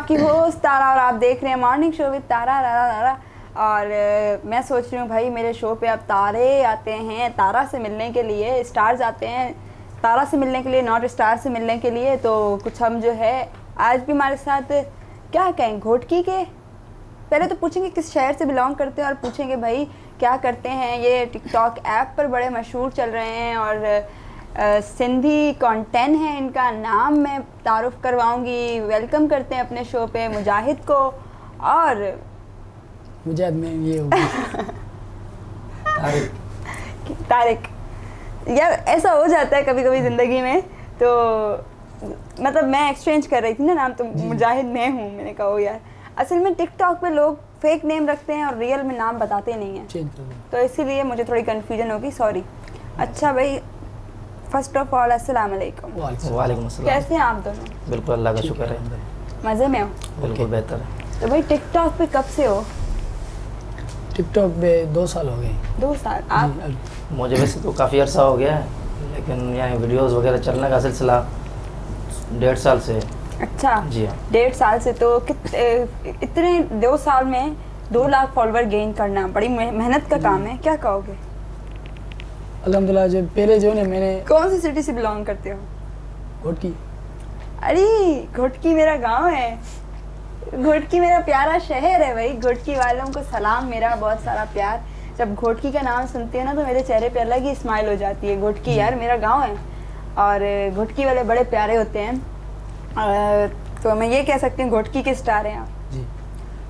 आपकी होस्ट तारा और आप देख रहे हैं मॉर्निंग शो विद तारा तारा। और मैं सोच रही हूँ भाई मेरे शो पे अब तारे आते हैं तारा से मिलने के लिए, स्टार्स आते हैं तारा से मिलने के लिए, नॉट स्टार से मिलने के लिए। तो कुछ हम जो है आज भी हमारे साथ क्या कहें घोटकी के, पहले तो पूछेंगे किस शहर से बिलोंग करते हैं और पूछेंगे भाई क्या करते हैं। ये टिकटॉक ऐप पर बड़े मशहूर चल रहे हैं और सिंधी कंटेंट है इनका, नाम मैं तारुफ करवाऊंगी। वेलकम करते हैं अपने शो पे मुजाहिद को। और मुजाहिद में ये तारिक यार ऐसा हो जाता है कभी कभी ज़िंदगी में, तो मतलब मैं एक्सचेंज कर रही थी ना नाम, तो मुजाहिद मैं हूँ। मैंने कहा ओ यार असल में टिकटॉक पे लोग फेक नेम रखते हैं और रियल में नाम बताते नहीं हैं, तो इसीलिए मुझे थोड़ी कन्फ्यूजन होगी, सॉरी। अच्छा भाई फर्स्ट ऑफ ऑल अस्सलाम वालेकुम। वालेकुम अस्सलाम। कैसे हैं आप दोनों? बिल्कुल अल्लाह का शुक्र है, मज़े में हो? बिल्कुल बेहतर है। तो भाई टिकटॉक पे कब से हो? टिकटॉक पे 2 साल हो गए। 2 साल। आप? मुझे वैसे तो काफ़ी अर्सा हो गया है, लेकिन यहाँ वीडियोस वगैरह चलने का सिलसिला 1.5 साल से। अच्छा जी हाँ, 1.5 साल से। तो इतने 2 साल में 2 लाख फॉलोवर गेन करना बड़ी मेहनत का काम है, क्या कहोगे? अल्हम्दुलिल्लाह। जो पहले जो ने मैंने कौन सी सिटी से बिलोंग करते हो? घोटकी। अरे घोटकी मेरा गांव है, घोटकी मेरा प्यारा शहर है भाई। घोटकी वालों को सलाम, मेरा बहुत सारा प्यार। जब घोटकी का नाम सुनते हैं ना तो मेरे चेहरे पे अलग ही स्माइल हो जाती है। घोटकी यार मेरा गांव है और घोटकी वाले बड़े प्यारे होते हैं। तो मैं ये कह सकती हूँ घोटकी के स्टार हैं आप? जी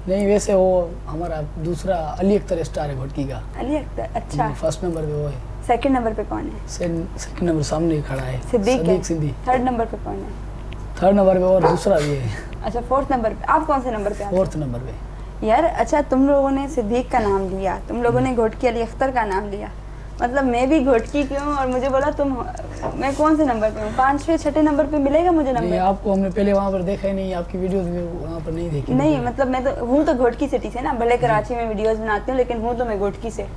नहीं, वैसे वो हमारा दूसरा अली अख्तर स्टार है घोटकी का। अली अख्तर? अच्छा। फर्स्ट नंबर पे वो है। सेकंड नंबर पे कौन है? सेकंड नंबर सामने ही खड़ा है सिद्दीक सिंधी। थर्ड नंबर पे कौन है? थर्ड नंबर पे और दूसरा भी है। अच्छा फोर्थ नंबर पे। आप कौन से नंबर पे? 4th नंबर पे। यार अच्छा तुम लोगों ने सिद्दीक का नाम लिया, तुम लोगों ने घोटकी अली अख्तर का नाम लिया, मतलब मैं भी घोटकी की हूँ और मुझे बोला तुम, मैं कौन से नंबर पे हूँ? 5वें 6ठे नंबर पे मिलेगा मुझे नंबर? आपको हमने पहले वहाँ पर देखा ही नहीं, आपकी वीडियोस में वहाँ पर नहीं देखी। नहीं मतलब मैं तो हूँ तो घोटकी सिटी से ना, भले कराची में वीडियोस बनाती हूँ लेकिन हूँ तो मैं घोटकी से।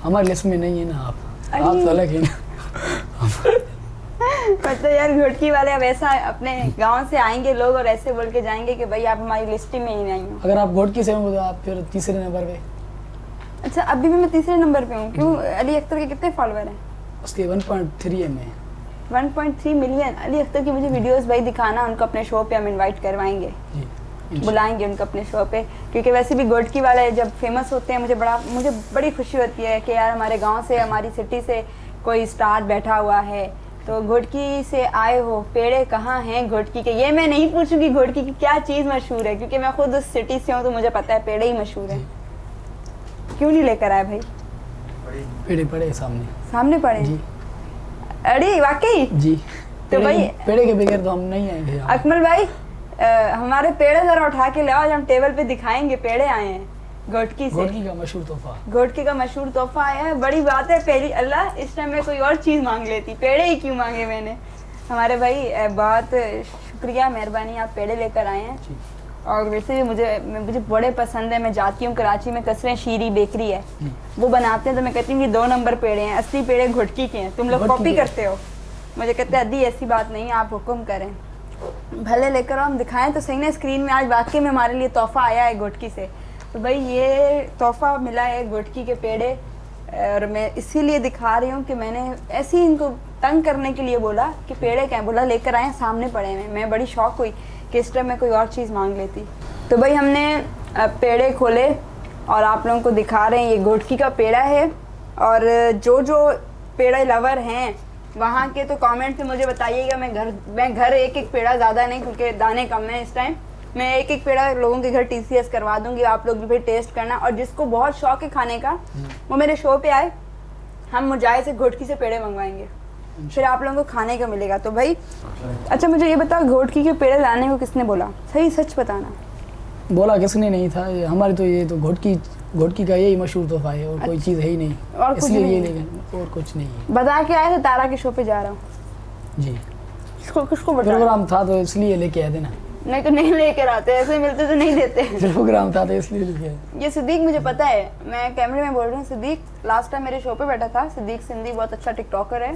हमारे लिस्ट में नहीं है ना आप तो अलग है ना। मतलब यार घोटकी वाले अब ऐसा अपने गांव से आएंगे लोग और ऐसे बोल के जाएंगे कि भाई आप हमारी लिस्ट में ही नहीं हो। अगर आप घोटकी से हो तो आप फिर तीसरे नंबर पे। अच्छा अभी भी मैं तीसरे नंबर पे हूँ? क्यों? अली अख्तर के कितने फॉलोअर हैं? उसके 1.3 में 1.3 मिलियन। अली अख्तर की मुझे वीडियोस भाई दिखाना, उनको अपने शो पे हम इनवाइट करवाएंगे, बुलाएंगे उनको अपने शो पे, क्योंकि वैसे भी घोटकी वाले जब फेमस होते हैं मुझे बड़ी खुशी होती है कि यार हमारे गांव से, हमारी सिटी से कोई स्टार बैठा हुआ है। तो घोटकी से आए हो, पेड़े कहाँ हैं घोटकी के? ये मैं नहीं पूछूंगी घोटकी की क्या चीज़ मशहूर है, क्योंकि मैं खुद उस सिटी से हूँ तो मुझे पता है पेड़े ही मशहूर है। क्यों नहीं लेकर आए भाई? पेड़े पड़े सामने पड़े जी। अरे वाकई जी। तो भाई पेड़े के बगैर तो हम नहीं आएंगे। अकमल भाई हमारे पेड़े जरा उठा के ले आओ, हम टेबल पे दिखाएंगे पेड़े आए हैं घोटकी से। घोटकी का मशहूर तोहफा। घोटकी का मशहूर तोहफा आया है, बड़ी बात है। पहली अल्लाह इस टाइम में कोई और चीज़ मांग लेती, पेड़े ही क्यों मांगे मैंने। हमारे भाई बहुत शुक्रिया, मेहरबानी, आप पेड़े लेकर आए हैं। और वैसे भी मुझे बड़े पसंद है। मैं जाती हूँ कराची में, कसरे शीरी बेकरी है, वो बनाते हैं, तो मैं कहती हूँ कि 2 नंबर पेड़े हैं, असली पेड़े घोटकी के हैं। तुम लोग कॉपी करते हो। मुझे कहते हैं अद्दी ऐसी बात नहीं है, आप हुक्म करें, भले लेकर आओ, हम दिखाएं तो सही ना स्क्रीन में। आज वाकई में हमारे लिए तोहफा आया है घोटकी से। तो भाई ये तोहफा मिला है घोटकी के पेड़े, और मैं इसीलिए दिखा रही हूँ कि मैंने ऐसे ही इनको तंग करने के लिए बोला कि पेड़े क्या, बोला लेकर आए, सामने पड़े हैं। मैं बड़ी शौक हुई कि इस टाइम में कोई और चीज़ मांग लेती। तो भाई हमने पेड़े खोले और आप लोगों को दिखा रहे हैं, ये घोटकी का पेड़ा है। और जो पेड़े लवर हैं वहाँ के तो कमेंट में मुझे बताइएगा। मैं घर एक पेड़ा, ज़्यादा नहीं क्योंकि दाने कम हैं इस टाइम, मैं एक पेड़ा लोगों के घर TCS करवा दूंगी, आप लोग भी फिर टेस्ट करना। और जिसको बहुत शौक है खाने का वो मेरे शो पे आए, हम मुजाहिद से घोटकी से पेड़े मंगवाएंगे, फिर आप लोगों को खाने का मिलेगा। तो भाई अच्छा मुझे ये बताओ घोटकी के पेड़े लाने को किसने बोला? सही सच बताना। बोला किसने नहीं था, हमारे तो ये तो घोटकी का यही मशहूर तोहफा है और कोई चीज़ है ही नहीं, और इसलिए ये लेकिन और कुछ नहीं है। बता के आए थे तारा के शो पे जा रहा हूँ जी। किसको बता? प्रोग्राम था तो इसलिए लेके आए थे ना। नहीं तो नहीं लेकर आते, ऐसे मिलते तो नहीं देते। प्रोग्राम था तो इसलिए लेके आए। ये सिद्दीक मुझे पता है, मैं कैमरे में बोल रही हूँ। सिद्दीक लास्ट टाइम मेरे शो पे बैठा था। सिद्दीक सिंधी बहुत अच्छा टिकटॉकर है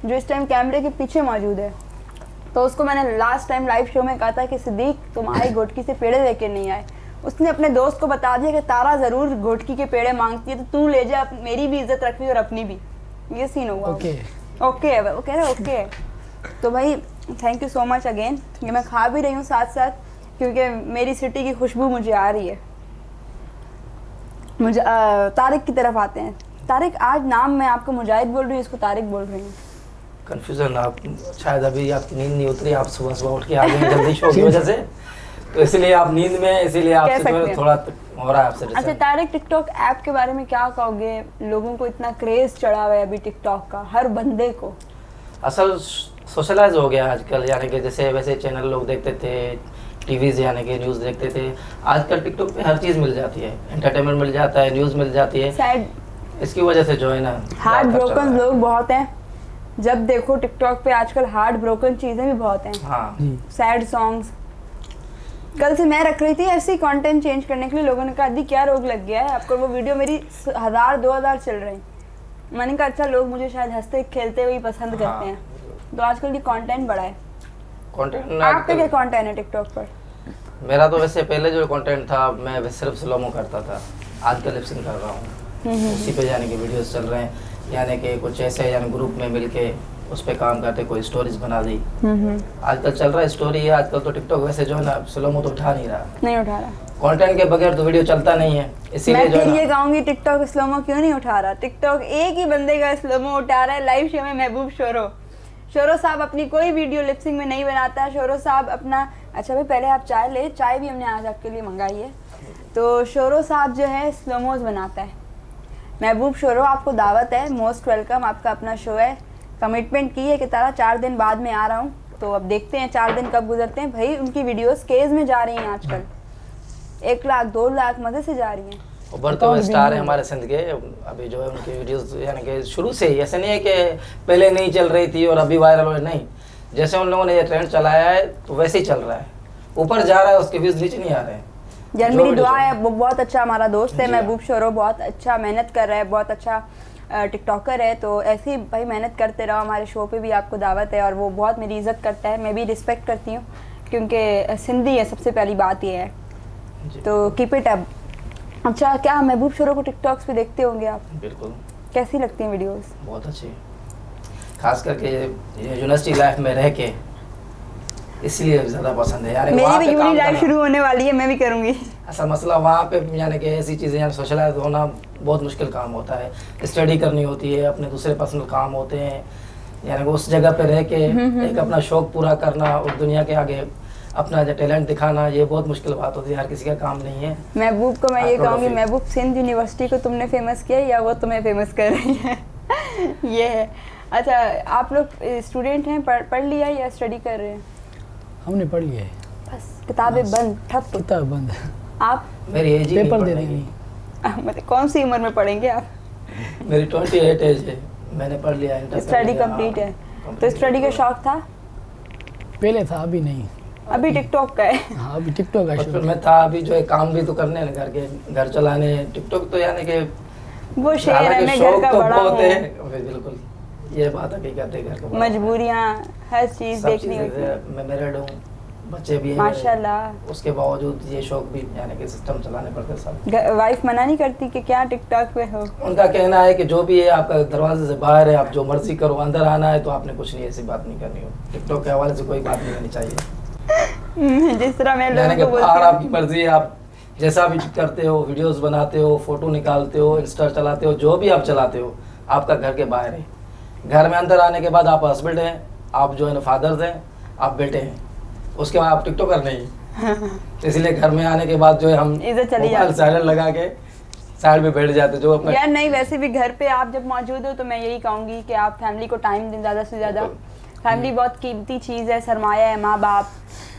जो इस टाइम कैमरे के पीछे मौजूद है। तो उसको मैंने लास्ट टाइम लाइव शो में कहा था कि सिद्दीक तुम आए घोटकी से पेड़े लेके नहीं आए। उसने अपने दोस्त को बता दिया कि तारा ज़रूर घोटकी के पेड़े मांगती है तो तू ले जा, मेरी भी इज्जत रखी और अपनी भी। ये सीन हुआ। ओके ओके वो कह रहे ओके। तो भाई thank you so much again. ये मैं खा भी रही हूँ साथ साथ क्योंकि मेरी सिटी की खुशबू मुझे आ रही है। मुझे तारिक की तरफ आते हैं। तारिक, आज नाम मैं आपको मुजाहिद बोल रही हूँ, इसको तारिक बोल रही हूँ। कंफ्यूजन, आप शायद अभी आपकी नींद नहीं उतरी, आप सुबह सुबह उठ के आ गए जल्दी शो की वजह से, तो इसलिए आप नींद में, इसीलिए आपसे थोड़ा हो रहा है आपसे। अच्छा तारिक, टिकटॉक ऐप के बारे में क्या कहोगे? लोगों को इतना क्रेज चढ़ा हुआ है अभी टिकटॉक का, हर बंदे को। असल सोशलाइज हो गया आजकल, यानी कि जैसे वैसे चैनल लोग देखते थे, टीवीज यानी कि न्यूज़ देखते थे, आजकल टिकटॉक पे हर चीज़ मिल जाती है, एंटरटेनमेंट मिल जाता है, न्यूज़ मिल जाती है। शायद इसकी वजह से जो है ना हार्ट ब्रोकन लोग बहुत हैं। जब देखो टिकटॉक पे आजकल हार्ट ब्रोकन चीज़ें भी बहुत हैं। हाँ, सैड सॉन्ग्स। कल से मैं रख रही थी ऐसी कंटेंट चेंज करने के लिए, लोगों ने कहा दी क्या रोग लग गया है आपको, वो वीडियो मेरी 1000-2000 चल रही। मैंने कहा अच्छा लोग मुझे शायद हंसते खेलते हुए पसंद करते हैं, तो आजकल की कंटेंट बड़ा है। कंटेंट आपका क्या कंटेंट है टिकटॉक पर? मेरा तो वैसे पहले जो कंटेंट था मैं सिर्फ स्लोमो करता था, आजकल लिपसिंग कर रहा हूँ, उसी पे यानी कि वीडियोस चल रहे हैं, यानी कि कुछ ऐसे यानी ग्रुप में मिलके उस पे काम करते, कोई स्टोरीज बना दी। आजकल चल रहा है स्टोरी है, आजकल तो टिकटॉक वैसे जो है ना स्लोमो तो उठा नहीं रहा, नहीं उठा रहा। कंटेंट के बगैर तो वीडियो चलता नहीं है, इसीलिए जो मैं है ये ना कहूंगी टिकटॉक स्लोमो क्यों नहीं उठा रहा। टिकटॉक एक ही बंदे का स्लोमो उठा रहा है लाइव शो में, महबूब शोरो। शोरो साहब अपनी कोई वीडियो लिपसिंग में नहीं बनाता। शोरो साहब अपना, अच्छा भाई पहले आप चाय ले, चाय भी हमने आज आपके लिए मंगाई है। तो शोरो साहब जो है स्लोमोज बनाता है। महबूब शोरो, आपको दावत है, मोस्ट वेलकम। आपका अपना शो है, कमिटमेंट की है कि तारा 4 दिन बाद में आ रहा हूँ, तो अब देखते हैं 4 दिन कब गुजरते हैं। भाई उनकी वीडियोस केज में जा रही हैं आजकल, 1 लाख 2 लाख मजे से जा रही हैं। उभरते हुए स्टार है हमारे सिंध के, अभी जो है उनकी वीडियोस यानी कि शुरू से ही, ऐसे नहीं है कि पहले नहीं चल रही थी और अभी वायरल हो, नहीं, जैसे उन लोगों ने ये ट्रेंड चलाया है तो वैसे ही चल रहा है, ऊपर जा रहा है, उसके व्यूज नीचे नहीं आ रहे हैं। यार मेरी दुआ है, वो बहुत अच्छा हमारा दोस्त है जी महबूब शोरो, बहुत अच्छा मेहनत कर रहा है, बहुत अच्छा टिकटॉकर है। तो ऐसे ही भाई मेहनत करते रहो, हमारे शो पे भी आपको दावत है। और वो बहुत मेरी इज़्ज़त करता है, मैं भी रिस्पेक्ट करती हूँ क्योंकि सिंधी है, सबसे पहली बात ये है। तो कीप इट अप। अच्छा, क्या महबूब शोरो को टिकटॉक्स पे देखते होंगे आप? बिल्कुल। कैसी लगती हैं वीडियोस? बहुत अच्छी, खास करके यूनिवर्सिटी लाइफ में रह के इसलिए ज़्यादा पसंद है यार। मेरी भी यूनी लाइफ शुरू होने वाली है, मैं भी करूँगी। ऐसा मसला वहाँ पे यानी कि ऐसी चीज़ें यानी सोशलाइज होना बहुत मुश्किल काम होता है, स्टडी करनी होती है, अपने दूसरे पर्सनल काम होते हैं, यानी उस जगह पे रह के एक अपना शौक पूरा करना और दुनिया के आगे अपना जो टैलेंट दिखाना, ये बहुत मुश्किल बात होती है, हर किसी का काम नहीं है। महबूब को मैं ये कहूँगी, महबूब सिंध यूनिवर्सिटी को तुमने फेमस किया या वो तुम्हें फेमस कर रही है? ये है। अच्छा, आप लोग स्टूडेंट हैं, पढ़ लिया या स्टडी कर रहे हैं? हमने पढ़ लिया है, बस किताबें बंद, ठप। किताब बंद। आप मेरी एज ही पेपर दे देंगे। मतलब कौन सी उम्र में पढ़ेंगे आप? मेरी 28 एज है, मैंने पढ़ लिया, इंटर स्टडी कंप्लीट है। तो स्टडी का शौक था पहले था, अभी नहीं। अभी टिकटॉक का है। हाँ, अभी टिकटॉक का बचपन में था, अभी जो है काम भी तो करने हैं घर के, घर चलाने, टिकटॉक तो यानी कि वो शेर है, मैं घर का बड़ा हूँ। बिल्कुल, ये बात हकीकत है, घर का मजबूरियाँ, हर चीज़ देखनी होती है। मैं मैरिड हूँ, बच्चे भी हैं माशाल्लाह। उसके बावजूद ये शौक भी यानी कि सिस्टम चलाने पड़ते सब। वाइफ मना नहीं करती कि क्या टिकटॉक पे हो? उनका कहना है कि जो भी है आपका दरवाजे से बाहर है, आप जो मर्जी करो, अंदर आना है तो आपने कुछ नहीं, ऐसी बात नहीं करनी हो, टिकटॉक के हवाले से कोई बात नहीं करनी चाहिए। जिस तरह मैं यानी कि लोगों को बाहर बोलती आपकी मर्जी है, आप जैसा भी करते हो, वीडियोस बनाते हो, फोटो निकालते हो, इंस्टा चलाते हो, जो भी आप चलाते हो आपका घर के बाहर है। घर में अंदर आने के बाद आप हस्बैंड हैं, आप जो है ना फादर्स हैं, आप बेटे हैं, उसके बाद आप टिकटॉकर नहीं। तो इसलिए घर में आने के बाद जो है हम मोबाइल साइलेंट लगा के साइड में बैठ जाते जो अपना। यार नहीं, वैसे भी घर पे आप जब मौजूद हो तो मैं यही कहूँगी कि आप फैमिली को टाइम दें ज़्यादा से ज़्यादा। फैमिली बहुत कीमती चीज़ है, सरमाया है, माँ बाप।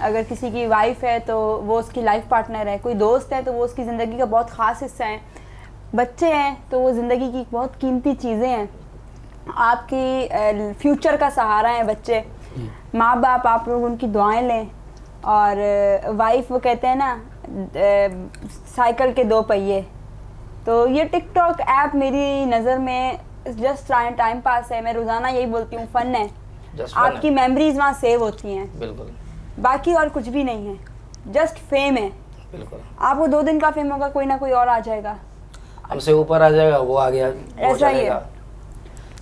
अगर किसी की वाइफ है तो वो उसकी लाइफ पार्टनर है, कोई दोस्त है तो वो उसकी ज़िंदगी का बहुत ख़ास हिस्सा है, बच्चे हैं तो वो ज़िंदगी की बहुत कीमती चीज़ें हैं, आपकी फ्यूचर का सहारा है बच्चे। माँ बाप, आप लोग उनकी दुआएं लें। और वाइफ, वो कहते हैं ना साइकिल के 2 पहिए। तो ये टिकटॉक ऐप मेरी नज़र में जस्ट टाइम पास है, मैं रोज़ाना यही बोलती हूँ, फ़न है। Just fun आपकी मेमोरीज वहाँ सेव होती हैं, बिल्कुल बाकी और कुछ भी नहीं है, जस्ट फेम है। बिल्कुल। आपको 2 दिन का फेम होगा, कोई ना कोई और आ जाएगा, हमसे ऊपर आ जाएगा, वो आ गया, वो ऐसा ही है। चलेगा,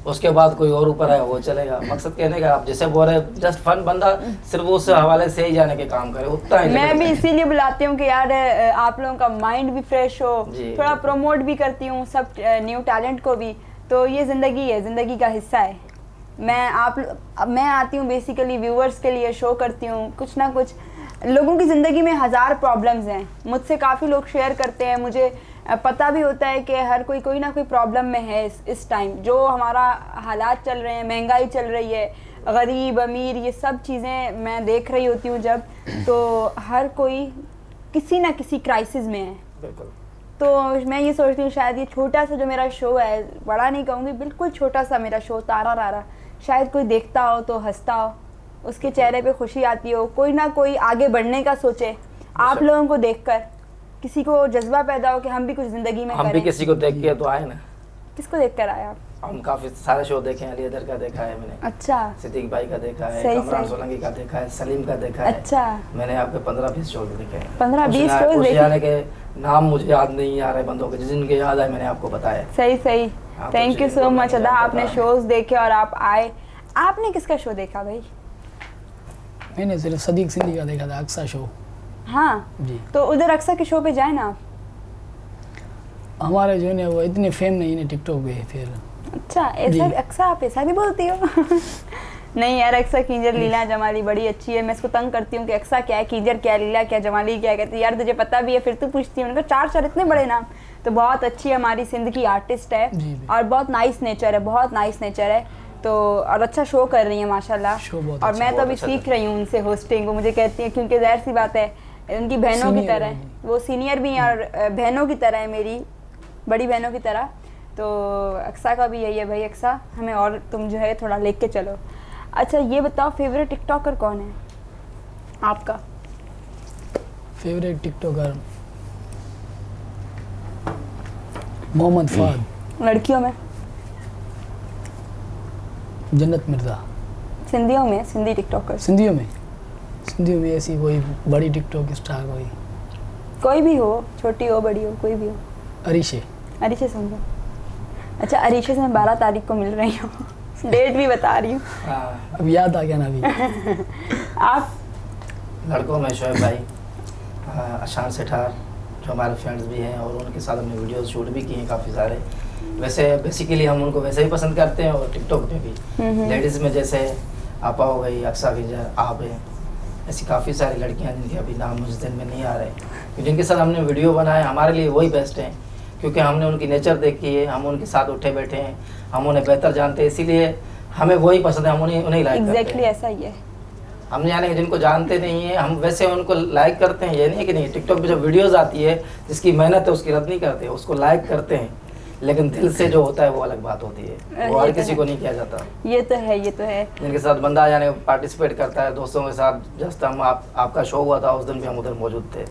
उसके बाद कोई और ऊपर आया, वो चलेगा। मकसद कहने का आप जैसे बोल रहे जस्ट फन, बंदा सिर्फ उस हवाले से ही जाने के काम करे, उतना ही मैं भी लेवल इसीलिए बुलाती हूँ कि यार आप लोगों का माइंड भी फ्रेश हो, जी, थोड़ा बिल्कुल। प्रमोट भी करती हूँ सब न्यू टैलेंट को भी। तो ये ज़िंदगी है, ज़िंदगी का हिस्सा है। मैं आती हूँ बेसिकली व्यूअर्स के लिए, शो करती हूँ कुछ ना कुछ। लोगों की ज़िंदगी में हज़ार प्रॉब्लम्स हैं, मुझसे काफ़ी लोग शेयर करते हैं, मुझे पता भी होता है कि हर कोई ना कोई प्रॉब्लम में है इस टाइम। जो हमारा हालात चल रहे हैं, महंगाई चल रही है, गरीब अमीर, ये सब चीज़ें मैं देख रही होती हूँ जब, तो हर कोई किसी ना किसी क्राइसिस में है। बिल्कुल। तो मैं ये सोचती हूँ शायद ये छोटा सा जो मेरा शो है, बड़ा नहीं कहूँगी, बिल्कुल छोटा सा मेरा शो तारा रारा, शायद कोई देखता हो तो हंसता हो, उसके चेहरे पे खुशी आती हो, कोई ना कोई आगे बढ़ने का सोचे। आप लोगों को देखकर किसी को जज्बा पैदा हो कि हम भी कुछ ज़िंदगी में हम करें। भी किसी को देख के तो आए ना। किसको देख कर आए आप? हम काफी सारे शो देखे हैं, अली अदर का देखा है मैंने, अच्छा सिद्दीक भाई का देखा है, सही, कमरान सही। सोलंकी का देखा है, सलीम का देखा है। अच्छा, मैंने आपके 15-20 शो देखे हैं। 15-20 कुछ shows देखे? जाने के नाम मुझे याद नहीं आ रहे बंदों के, जिनके याद आए मैंने आपको बताया। सही सही। हाँ, तो थैंक यू जिनको सो मैं मच नहीं अदा, जानता आपने था। शोज देखे और आप आए। आपने किसका शो देखा भाई? मैंने सिर्फ सदीक सिंधी का देखा था, अक्सा शो। हाँ, जी। तो उधर अक्सर के शो पे जाए ना आप। हमारे जो है ना वो इतने फेम नहीं है टिकटॉक पे फिर। अच्छा, ऐसा जी। अक्सर आप ऐसा भी बोलती हो? नहीं यार, अक्सर कींजर लीला जमाली बड़ी अच्छी है। मैं इसको तंग करती हूँ कि अक्सर क्या है, कींजर क्या, लीला क्या, जमाली क्या। कहती है यार तुझे पता भी है, फिर तू पूछती है। उनका 4 इतने बड़े नाम। तो बहुत अच्छी है, हमारी सिंध की आर्टिस्ट है जी। और बहुत नाइस नेचर है, बहुत नाइस नेचर है। तो और अच्छा शो कर रही है माशाल्लाह। शो बहुत और अच्छा, मैं तो अभी बहुत अच्छा सीख रही हूँ उनसे होस्टिंग। वो मुझे कहती है, क्योंकि जाहिर सी बात है उनकी बहनों की Senior तरह है। है, वो सीनियर भी हैं और बहनों की तरह है, मेरी बड़ी बहनों की तरह। तो अक्सा का भी यही है भाई, अक्सा हमें और तुम जो है थोड़ा लेके चलो। अच्छा ये बताओ, फेवरेट टिकटॉकर कौन है आपका? फेवरेट टिकटॉकर मोहम्मद फाद, लड़कियों में? जन्नत मिर्जा। सिंधियों में? सिंधी टिकटॉकर सिंधियों में ऐसी कोई बड़ी टिकटॉक स्टार कोई भी हो, छोटी हो बड़ी हो, कोई भी हो। अरीशे। अरीशे समझो। अच्छा, अरीशे से मैं 12 तारीख को मिल रही हूँ। डेट भी बता रही हूँ। हाँ, अब याद आ गया ना अभी। आप? लड़कों में शोएब भाई, अशान सेठार, जो हमारे फ्रेंड्स भी हैं, और उनके साथ हमने वीडियोस शूट भी किए हैं काफ़ी सारे। वैसे बेसिकली हम उनको वैसे ही पसंद करते हैं, और टिकटॉक पे भी लेडीज़ में जैसे आपा हो गई, अक्सा कीजर, आप हैं, ऐसी काफ़ी सारी लड़कियां जिनके अभी नाम मुझे दिन में नहीं आ रहे, जिनके साथ हमने वीडियो बनाए, हमारे लिए वही बेस्ट हैं। क्योंकि हमने उनकी नेचर देखी है, हम उनके साथ उठे बैठे हैं, हम उन्हें बेहतर जानते हैं, इसीलिए हमें वही पसंद है, हम उन्हें लाइक करते एग्जैक्टली हैं। ऐसा ही है। हम यानी कि जिनको जानते नहीं है, हम वैसे उनको लाइक करते हैं। ये नहीं है कि नहीं, टिकटॉक पे जो वीडियोस आती है, जिसकी मेहनत है उसकी रद्द नहीं करते, उसको लाइक करते हैं, लेकिन दिल से जो होता है वो अलग बात होती है, वो ये हर तो किसी है। को नहीं किया जाता। ये तो है, ये तो है। जिनके साथ बंदा यानी पार्टिसिपेट करता है दोस्तों के साथ, जस्ट हम आपका शो हुआ था उस दिन भी हम उधर मौजूद थे,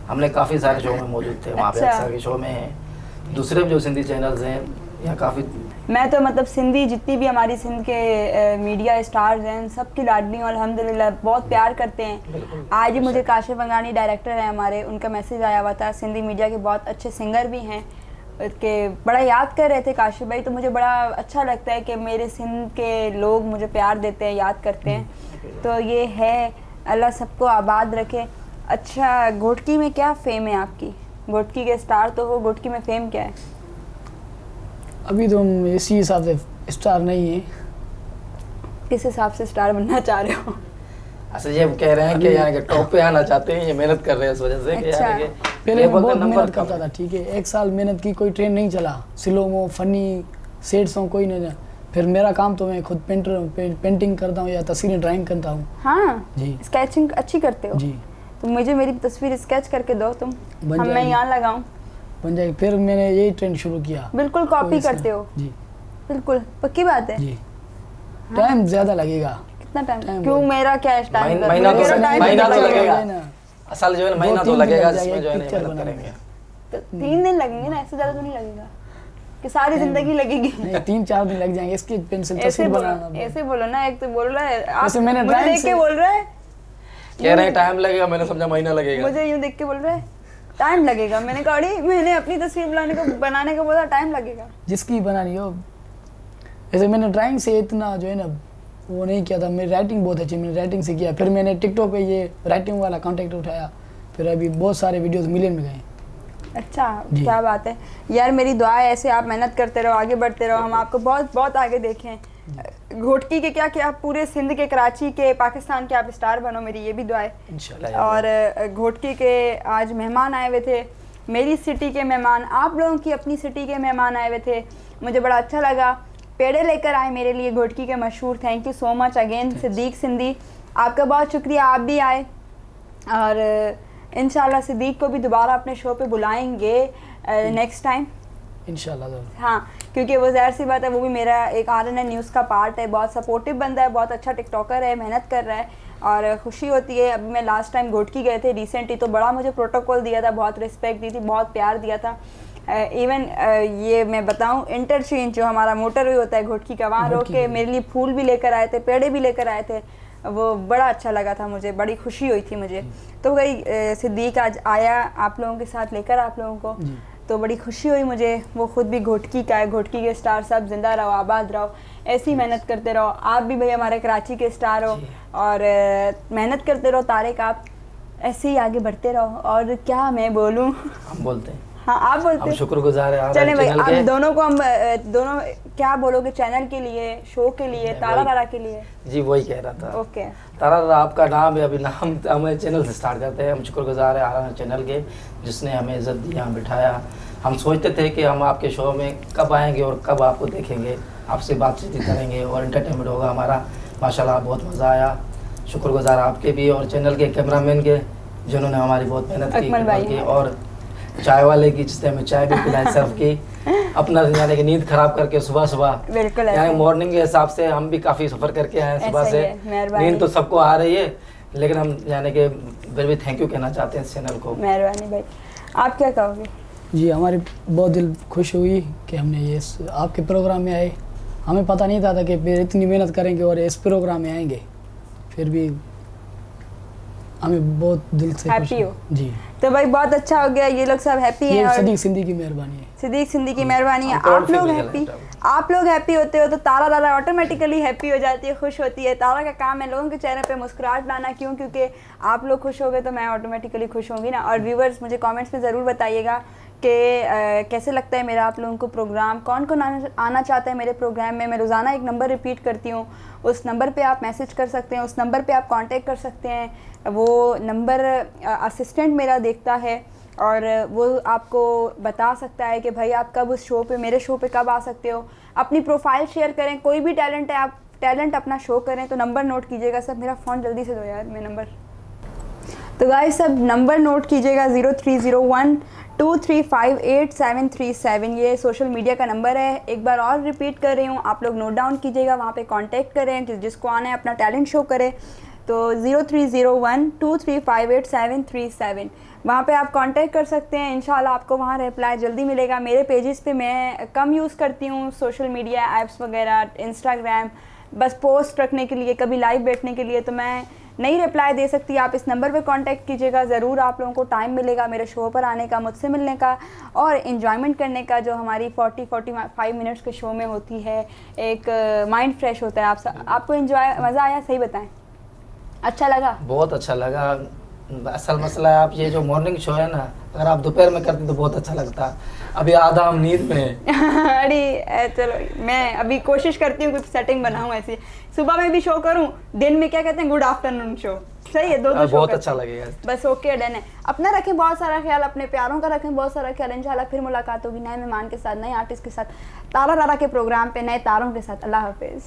हमने काफ़ी सारे शो में मौजूद थे, वहाँ पे अच्छा। अक्सर के शो में हैं, दूसरे भी जो सिंधी चैनल्स हैं यहाँ काफ़ी। मैं तो मतलब सिंधी जितनी भी हमारी सिंध के मीडिया स्टार्स हैं, सबकी लाडली हूँ अल्हम्दुलिल्लाह, बहुत प्यार करते हैं। बिल्कुल। आज ही मुझे काशिफ अंगानी डायरेक्टर हैं हमारे, उनका मैसेज आया हुआ था। सिंधी मीडिया के बहुत अच्छे सिंगर भी हैं, के बड़ा याद कर रहे थे काशिफ भाई। तो मुझे बड़ा अच्छा लगता है कि मेरे सिंध के लोग मुझे प्यार देते हैं, याद करते हैं। तो ये है, अल्लाह सबको आबाद रखे। अच्छा, घोटकी में क्या फेम है आपकी? घोटकी के स्टार तो हो, घोटकी में फेम क्या है? अभी तो हम इसी हिसाब से स्टार नहीं है। किस हिसाब से स्टार बनना चाह रहे हो? अच्छा, ये कह रहे हैं कि यानी कि टॉप पे आना चाहते हैं, ये मेहनत कर रहे हैं इस वजह से कि अच्छा। यानी कि पहले मैं लेवल बहुत का नंबर मेहनत कम करता है। था, ठीक है, 1 साल मेहनत की, कोई ट्रेन नहीं चला, स्लोमो फनी सेट सॉन्ग कोई नहीं था। फिर मेरा काम तो मैं खुद पेंटिंग करता हूँ या तस्वीरें ड्राइंग करता हूँ। हाँ जी। स्केचिंग अच्छी करते हो? जी तो मुझे मेरी तस्वीर स्केच करके दो तुम, बन हम मैं जाएगी। यहाँ लगाऊं। बन जाएगी। फिर मैंने यही ट्रेंड शुरू किया। बिल्कुल कॉपी कोई करते ऐसा- हो? जी बिल्कुल पक्की बात है। जी। टाइम ज़्यादा लगेगा। कितना टाइम? टाइम क्यों, बहुत। मेरा क्या है टाइम? महीना तो महीना तो लगेगा। ना। असल जो है ना, 2-3 महीना तो दिन लगेगा लग जिसमें जाएगा जो है एक ना पिक्चर मेहनत बनाने करेंगे। तो 3 दिन लगेंगे ना, इससे ज़्यादा तो नहीं लगेगा। कि सारी जिंदगी लगेगी? नहीं 3-4 दिन लग जाएंगे स्केच पेन से तस्वीर बनाना। ऐसे बोलो ना, एक तो बोल रहा है आप वैसे मैंने मुझे ड्राइंग देख के से- बोल रहा है, कह रहे हैं टाइम लगेगा, मैंने समझा महीना लगेगा। मुझे यूं देख के बोल रहा है टाइम लगेगा। मैंने कहा अरे मैंने अपनी तस्वीर बनाने को बोला, टाइम लगेगा। जिसकी बनानी हो। जैसे मैंने ड्राइंग से इतना जो है ना वो नहीं किया था, मेरी राइटिंग बहुत अच्छी, मैंने राइटिंग से किया। फिर मैंने टिकटॉक पे ये राइटिंग वाला कॉन्टेक्ट उठाया, फिर अभी बहुत सारे वीडियोस मिलियन में गए। अच्छा, जी। क्या बात है यार। मेरी दुआ है ऐसे आप मेहनत करते रहो, आगे बढ़ते रहो, हम आपको बहुत बहुत आगे देखें। घोटकी के क्या क्या पूरे सिंध के, कराची के, पाकिस्तान के आप स्टार बनो, मेरी ये भी दुआ है। इंशाल्लाह। और घोटकी के आज मेहमान आए हुए थे, मेरी सिटी के मेहमान, आप लोगों की अपनी सिटी के मेहमान आए हुए थे, मुझे बड़ा अच्छा लगा। पेड़े लेकर आए मेरे लिए घोटकी के मशहूर, thank you so much again Siddique Sindhi, आपका बहुत शुक्रिया, आप भी आए। और इंशाल्लाह सिद्दीक को भी दोबारा अपने शो पे बुलाएंगे नेक्स्ट टाइम इंशाल्लाह ज़रूर। हाँ, क्योंकि वो ज़ाहिर सी बात है, वो भी मेरा एक RNN न्यूज़ का पार्ट है, बहुत सपोर्टिव बंदा है, बहुत अच्छा टिकटॉकर है, मेहनत कर रहा है और खुशी होती है। अभी मैं लास्ट टाइम घोटकी गए थे रिसेंटली, तो बड़ा मुझे प्रोटोकॉल दिया था, बहुत रिस्पेक्ट दी थी, बहुत प्यार दिया था। इवन ये मैं बताऊं, इंटरचेंज जो हमारा मोटरवे होता है घोटकी का, वहाँ रोक के मेरे लिए फूल भी लेकर आए थे, पेड़े भी लेकर आए थे, वो बड़ा अच्छा लगा था मुझे, बड़ी खुशी हुई थी मुझे। तो वही सिद्दीक आज आया आप लोगों के साथ लेकर आप लोगों को, तो बड़ी खुशी हुई मुझे। वो खुद भी घोटकी का है, घोटकी के स्टार सब जिंदा रहो, आबाद रहो, ऐसी मेहनत करते रहो। आप भी भाई हमारे कराची के स्टार हो और मेहनत करते रहो तारिक, आप ऐसे ही आगे बढ़ते रहो। और क्या मैं बोलूँ, हम बोलते हैं, हाँ आप बोलते हम हैं। शुक्रगुजार हैं चलें भाई, चैनल आप के। दोनों को हम दोनों क्या बोलोगे, चैनल के लिए, शो के लिए, तारा तारा के लिए? जी वही कह रहा था। ओके, तारा आपका नाम है, अभी नाम हमें चैनल से स्टार्ट करते हैं। हम शुक्रगुजार हैं आरा चैनल के, जिसने हमें इज़्ज़त दी, यहाँ बिठाया। हम सोचते थे कि हम आपके शो में कब आएंगे और कब आपको देखेंगे, आपसे बातचीत करेंगे और एंटरटेनमेंट होगा हमारा। माशाल्लाह बहुत मज़ा आया। शुक्रगुजार आपके भी और चैनल के कैमरामैन के, जिन्होंने हमारी बहुत मेहनत अकमल भाई की, हैं। और चाय वाले की, जिसने हमें चाय भी पिलाई सर्व की, अपना यानी कि नींद खराब करके सुबह सुबह, बिल्कुल ऐसे यानी ही। मॉर्निंग के हिसाब से हम भी काफ़ी सफ़र करके आए हैं सुबह ऐसा से। ही है, मेहरबानी। नींद तो सबको आ रही है, लेकिन हम यानी कि फिर भी थैंक यू कहना चाहते हैं इस चैनल को। मेहरबानी भाई, आप क्या कहोगे? जी हमारी बहुत दिल खुश हुई कि हमने ये आपके प्रोग्राम में आए। हमें पता नहीं था कि फिर इतनी मेहनत करेंगे और इस प्रोग्राम में आएंगे, फिर भी हमें बहुत दिल से खुशी हैप्पी हो? जी। तो भाई बहुत अच्छा हो गया, ये लोग सब हैप्पी हैं ये और सिद्दीक सिंधी की मेहरबानी है। सिद्दीक सिंधी की मेहरबानी है। हम proud आप लोग feel हैप्पी, करते हैं। आप लोग हैप्पी होते हो तो तारा तारा ऑटोमेटिकली हैप्पी हो जाती है, खुश होती है। तारा का काम है लोगों के चेहरे पे मुस्कुराहट लाना, क्यों? क्योंकि आप लोग खुश हो गए तो मैं ऑटोमेटिकली खुश होंगी ना। और व्यूवर्स मुझे कमेंट्स में ज़रूर बताइएगा कि कैसे लगता है मेरा आप लोगों को प्रोग्राम, कौन कौन आना चाहता है मेरे प्रोग्राम में। मैं रोज़ाना एक नंबर रिपीट करती हूँ, उस नंबर पे आप मैसेज कर सकते हैं, उस नंबर पे आप कांटेक्ट कर सकते हैं। वो नंबर असिस्टेंट मेरा देखता है और वो आपको बता सकता है कि भाई आप कब उस शो पे, मेरे शो पे कब आ सकते हो। अपनी प्रोफाइल शेयर करें, कोई भी टैलेंट है, आप टैलेंट अपना शो करें। तो नंबर नोट कीजिएगा सब, मेरा फ़ोन जल्दी से दो यार, मैं नंबर। तो गाइस सब नंबर नोट कीजिएगा, 030123583737, ये सोशल मीडिया का नंबर है। एक बार और रिपीट कर रही हूँ, आप लोग नोट डाउन कीजिएगा, वहाँ पे कांटेक्ट करें, जिसको आना है अपना टैलेंट शो करें। तो 030123583737, वहाँ पे आप कांटेक्ट कर सकते हैं। इंशाल्लाह आपको वहाँ रिप्लाई जल्दी मिलेगा। मेरे पेजेस पे मैं कम यूज़ करती हूँ सोशल मीडिया ऐप्स वगैरह, इंस्टाग्राम, बस पोस्ट रखने के लिए, कभी लाइव बैठने के लिए, तो मैं नहीं रिप्लाई दे सकती। आप इस नंबर पे कांटेक्ट कीजिएगा, ज़रूर आप लोगों को टाइम मिलेगा मेरे शो पर आने का, मुझसे मिलने का और इन्जॉयमेंट करने का, जो हमारी 40-45 मिनट्स के शो में होती है। एक माइंड फ्रेश होता है। आपको इन्जॉय, मज़ा आया? सही बताएं, अच्छा लगा? बहुत अच्छा लगा। असल मसला है, आप ये जो मॉर्निंग शो है ना, अगर आप दोपहर में करते तो बहुत अच्छा लगता। अभी आधा हम नींद में हैं। अरे चलो, मैं अभी कोशिश करती हूँ कुछ सेटिंग बनाऊँ ऐसी, सुबह में भी शो करूँ, दिन में क्या कहते हैं, गुड आफ्टरनून शो। सही है, दो शो बहुत करते अच्छा हैं। लगेगा। बस ओके, डन है। अपना रखें बहुत सारा ख्याल, अपने प्यारों का रखें बहुत सारा ख्याल। इंशाल्लाह फिर मुलाकात होगी नए मेहमान के साथ, नए आर्टिस्ट के साथ, तारा तारा के प्रोग्राम पे, नए तारों के साथ। अल्लाह हाफिज़।